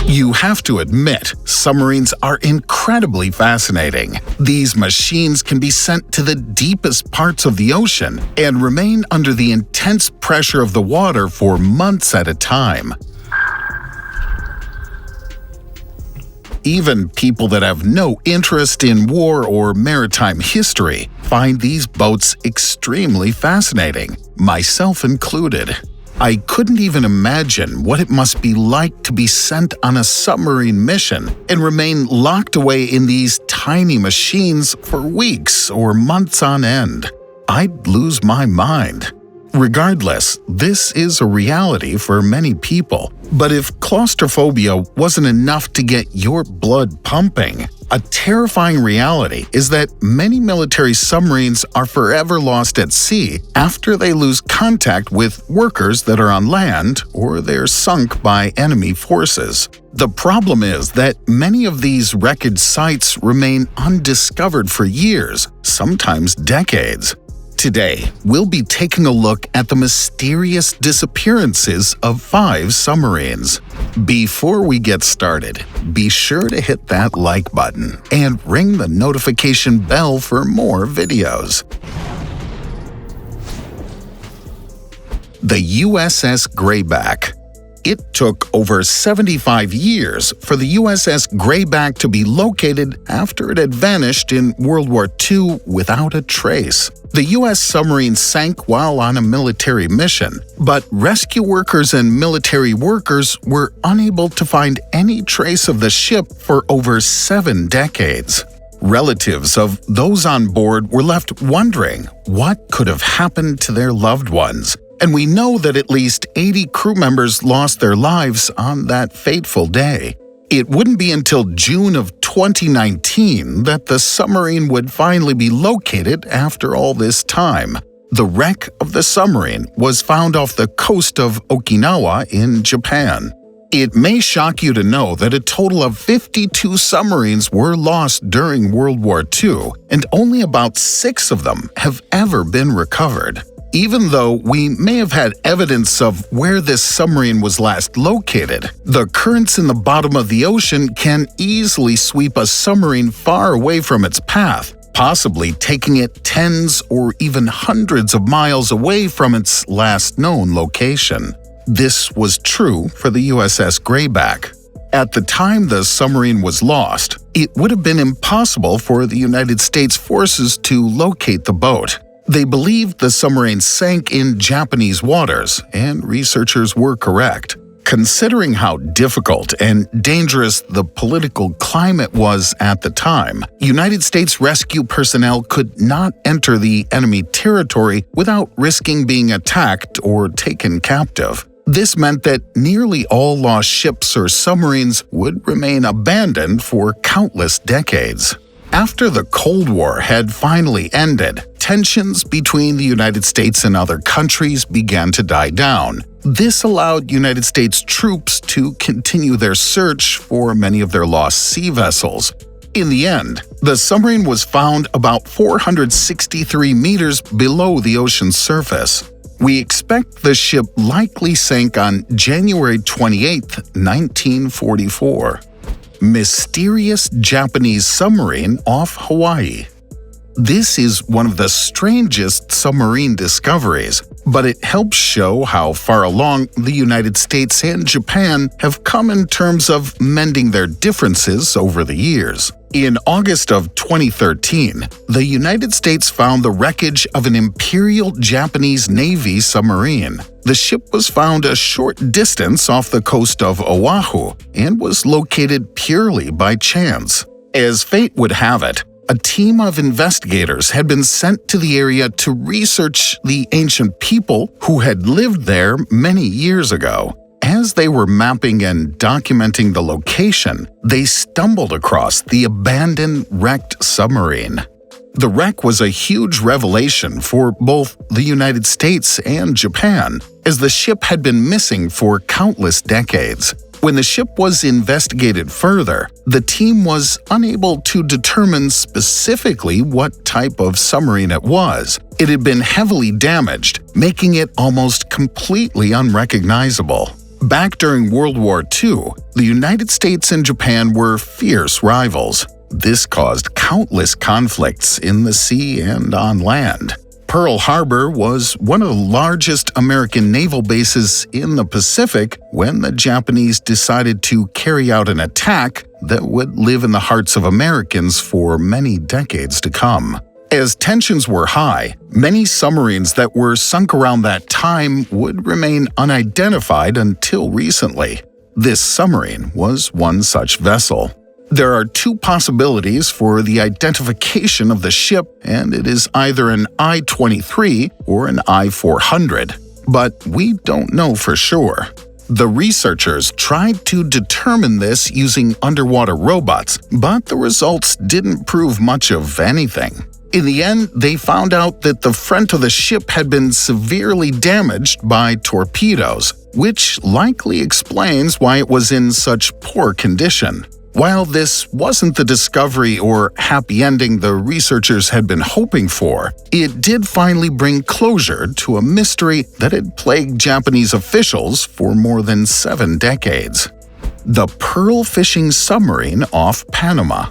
You have to admit, submarines are incredibly fascinating. These machines can be sent to the deepest parts of the ocean and remain under the intense pressure of the water for months at a time. Even people that have no interest in war or maritime history find these boats extremely fascinating, myself included. I couldn't even imagine what it must be like to be sent on a submarine mission and remain locked away in these tiny machines for weeks or months on end. I'd lose my mind. Regardless, this is a reality for many people. But if claustrophobia wasn't enough to get your blood pumping, a terrifying reality is that many military submarines are forever lost at sea after they lose contact with workers that are on land or they're sunk by enemy forces. The problem is that many of these wreckage sites remain undiscovered for years, sometimes decades. Today, we'll be taking a look at the mysterious disappearances of 5 submarines. Before we get started, be sure to hit that like button and ring the notification bell for more videos. The USS Grayback. It took over 75 years for the USS Grayback to be located after it had vanished in World War II without a trace. The U.S. submarine sank while on a military mission, but rescue workers and military workers were unable to find any trace of the ship for over 7 decades. Relatives of those on board were left wondering what could have happened to their loved ones. And we know that at least 80 crew members lost their lives on that fateful day. It wouldn't be until June of 2019 that the submarine would finally be located after all this time. The wreck of the submarine was found off the coast of Okinawa in Japan. It may shock you to know that a total of 52 submarines were lost during World War II, and only about 6 of them have ever been recovered. Even though we may have had evidence of where this submarine was last located, the currents in the bottom of the ocean can easily sweep a submarine far away from its path, possibly taking it tens or even hundreds of miles away from its last known location. This was true for the USS Grayback. At the time the submarine was lost, it would have been impossible for the United States forces to locate the boat. They believed the submarine sank in Japanese waters, and researchers were correct. Considering how difficult and dangerous the political climate was at the time, United States rescue personnel could not enter the enemy territory without risking being attacked or taken captive. This meant that nearly all lost ships or submarines would remain abandoned for countless decades. After the Cold War had finally ended, tensions between the United States and other countries began to die down. This allowed United States troops to continue their search for many of their lost sea vessels. In the end, the submarine was found about 463 meters below the ocean's surface. We expect the ship likely sank on January 28, 1944. Mysterious Japanese submarine off Hawaii. This is one of the strangest submarine discoveries, but it helps show how far along the United States and Japan have come in terms of mending their differences over the years. In August of 2013, the United States found the wreckage of an Imperial Japanese Navy submarine. The ship was found a short distance off the coast of Oahu and was located purely by chance. As fate would have it, a team of investigators had been sent to the area to research the ancient people who had lived there many years ago. As they were mapping and documenting the location, they stumbled across the abandoned wrecked submarine. The wreck was a huge revelation for both the United States and Japan, as the ship had been missing for countless decades. When the ship was investigated further, the team was unable to determine specifically what type of submarine it was. It had been heavily damaged, making it almost completely unrecognizable. Back during World War II, the United States and Japan were fierce rivals. This caused countless conflicts in the sea and on land. Pearl Harbor was one of the largest American naval bases in the Pacific when the Japanese decided to carry out an attack that would live in the hearts of Americans for many decades to come. As tensions were high, many submarines that were sunk around that time would remain unidentified until recently. This submarine was one such vessel. There are two possibilities for the identification of the ship, and it is either an I-23 or an I-400, but we don't know for sure. The researchers tried to determine this using underwater robots, but the results didn't prove much of anything. In the end, they found out that the front of the ship had been severely damaged by torpedoes, which likely explains why it was in such poor condition. While this wasn't the discovery or happy ending the researchers had been hoping for, it did finally bring closure to a mystery that had plagued Japanese officials for more than 7 decades. The pearl fishing submarine off Panama.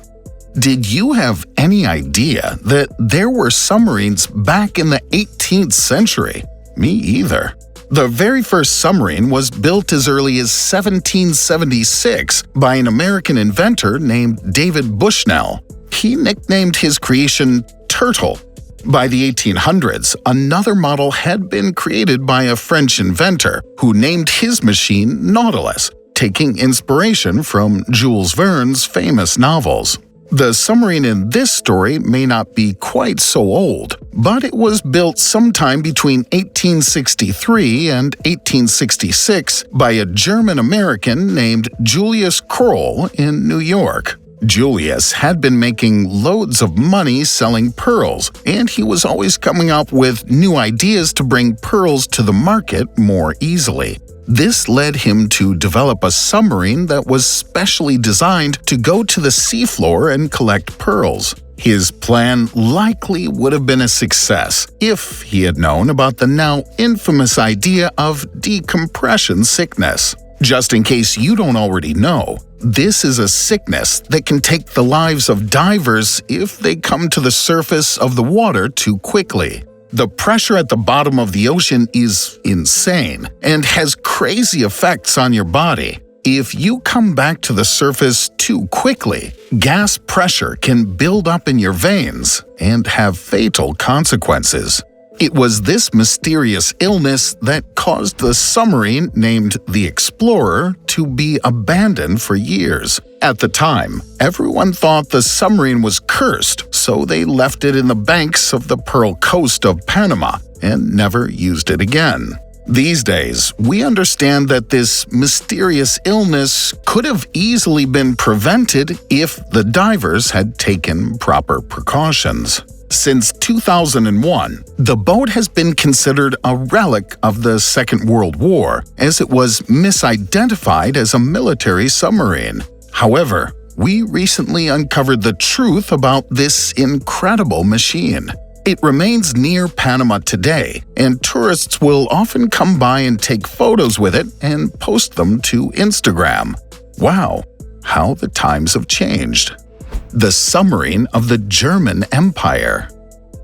Did you have any idea that there were submarines back in the 18th century? Me either. The very first submarine was built as early as 1776 by an American inventor named David Bushnell. He nicknamed his creation Turtle. By the 1800s, another model had been created by a French inventor who named his machine Nautilus, taking inspiration from Jules Verne's famous novels. The submarine in this story may not be quite so old, but it was built sometime between 1863 and 1866 by a German-American named Julius Kroll in New York. Julius had been making loads of money selling pearls, and he was always coming up with new ideas to bring pearls to the market more easily. This led him to develop a submarine that was specially designed to go to the seafloor and collect pearls. His plan likely would have been a success if he had known about the now infamous idea of decompression sickness. Just in case you don't already know, this is a sickness that can take the lives of divers if they come to the surface of the water too quickly. The pressure at the bottom of the ocean is insane and has crazy effects on your body. If you come back to the surface too quickly, gas pressure can build up in your veins and have fatal consequences. It was this mysterious illness that caused the submarine named the Explorer to be abandoned for years. At the time, everyone thought the submarine was cursed, so they left it in the banks of the Pearl Coast of Panama and never used it again. These days, we understand that this mysterious illness could have easily been prevented if the divers had taken proper precautions. Since 2001, the boat has been considered a relic of the Second World War, as it was misidentified as a military submarine. However, we recently uncovered the truth about this incredible machine. It remains near Panama today, and tourists will often come by and take photos with it and post them to Instagram. Wow, how the times have changed. The submarine of the German Empire.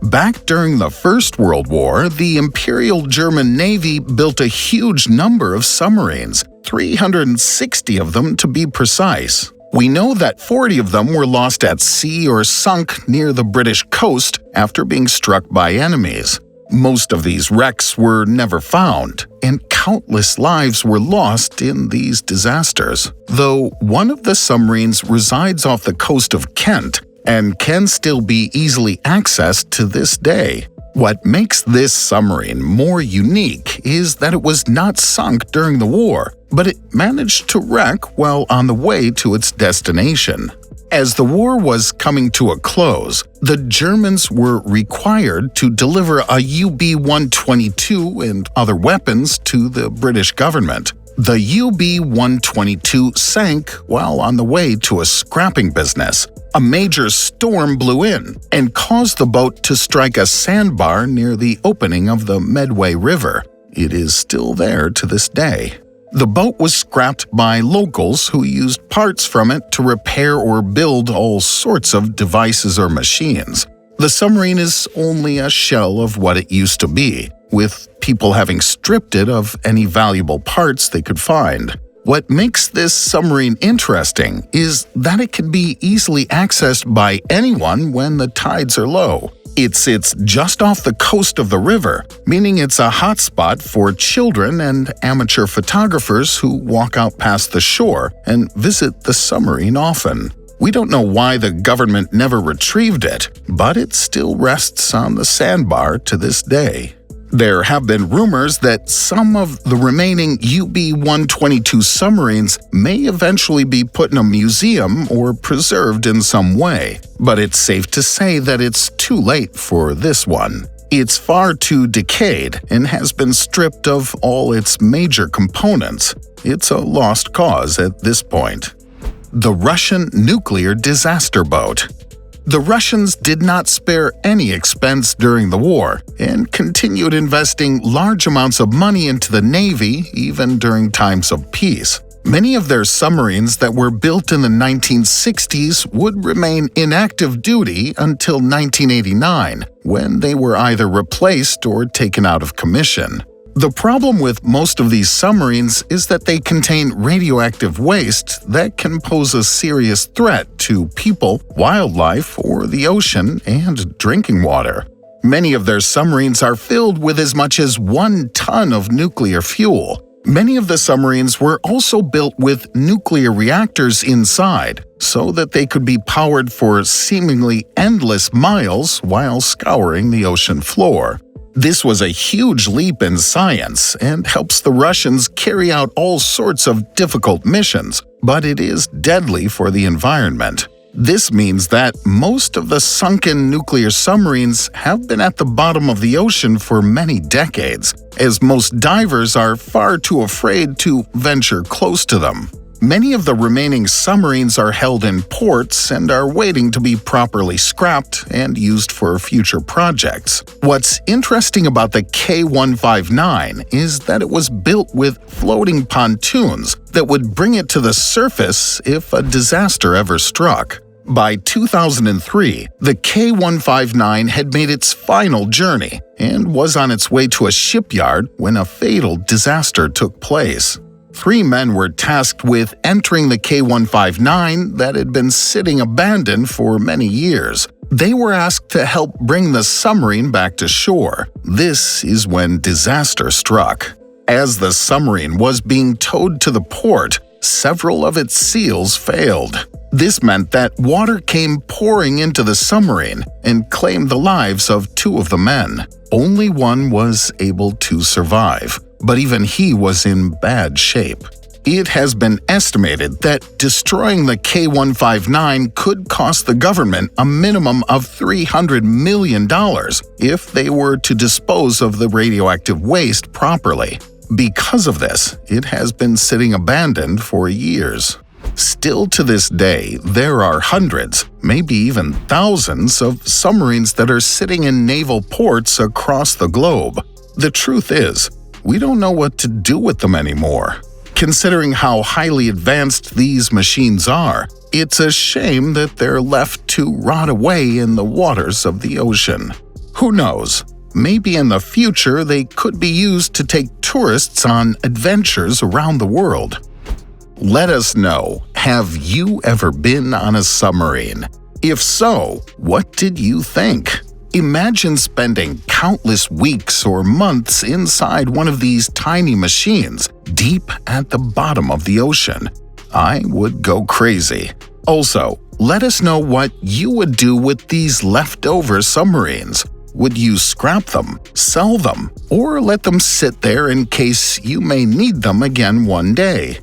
Back during the First World War, the Imperial German Navy built a huge number of submarines, 360 of them to be precise. We know that 40 of them were lost at sea or sunk near the British coast after being struck by enemies. Most of these wrecks were never found, and countless lives were lost in these disasters. Though one of the submarines resides off the coast of Kent and can still be easily accessed to this day. What makes this submarine more unique is that it was not sunk during the war, but it managed to wreck while on the way to its destination. As the war was coming to a close, the Germans were required to deliver a Ub122 and other weapons to the British government. The Ub122 sank while on the way to a scrapping business. A major storm blew in and caused the boat to strike a sandbar near the opening of the Medway River. It is still there to this day. The boat was scrapped by locals who used parts from it to repair or build all sorts of devices or machines. The submarine is only a shell of what it used to be, with people having stripped it of any valuable parts they could find. What makes this submarine interesting is that it can be easily accessed by anyone when the tides are low. It sits just off the coast of the river, meaning it's a hotspot for children and amateur photographers who walk out past the shore and visit the submarine often. We don't know why the government never retrieved it, but it still rests on the sandbar to this day. There have been rumors that some of the remaining Ub122 submarines may eventually be put in a museum or preserved in some way, but it's safe to say that it's too late for this one. It's far too decayed and has been stripped of all its major components. It's a lost cause at this point. The Russian nuclear disaster boat. The Russians did not spare any expense during the war and continued investing large amounts of money into the Navy even during times of peace. Many of their submarines that were built in the 1960s would remain in active duty until 1989, when they were either replaced or taken out of commission. The problem with most of these submarines is that they contain radioactive waste that can pose a serious threat to people, wildlife, or the ocean and drinking water. Many of their submarines are filled with as much as 1 ton of nuclear fuel. Many of the submarines were also built with nuclear reactors inside, so that they could be powered for seemingly endless miles while scouring the ocean floor. This was a huge leap in science and helps the Russians carry out all sorts of difficult missions, but it is deadly for the environment. This means that most of the sunken nuclear submarines have been at the bottom of the ocean for many decades, as most divers are far too afraid to venture close to them. Many of the remaining submarines are held in ports and are waiting to be properly scrapped and used for future projects. What's interesting about the K159 is that it was built with floating pontoons that would bring it to the surface if a disaster ever struck. By 2003, the K159 had made its final journey and was on its way to a shipyard when a fatal disaster took place. 3 men were tasked with entering the K159 that had been sitting abandoned for many years. They were asked to help bring the submarine back to shore. This is when disaster struck. As the submarine was being towed to the port, several of its seals failed. This meant that water came pouring into the submarine and claimed the lives of 2 of the men. Only one was able to survive, but even he was in bad shape. It has been estimated that destroying the K159 could cost the government a minimum of $300 million if they were to dispose of the radioactive waste properly. Because of this, it has been sitting abandoned for years. Still to this day, there are hundreds, maybe even thousands of submarines that are sitting in naval ports across the globe. The truth is, we don't know what to do with them anymore. Considering how highly advanced these machines are, it's a shame that they're left to rot away in the waters of the ocean. Who knows? Maybe in the future they could be used to take tourists on adventures around the world. Let us know, have you ever been on a submarine? If so, what did you think? Imagine spending countless weeks or months inside one of these tiny machines, deep at the bottom of the ocean. I would go crazy. Also, let us know what you would do with these leftover submarines. Would you scrap them, sell them, or let them sit there in case you may need them again one day?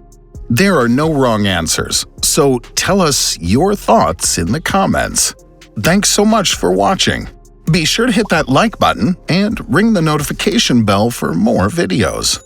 There are no wrong answers, so tell us your thoughts in the comments. Thanks so much for watching. Be sure to hit that like button and ring the notification bell for more videos.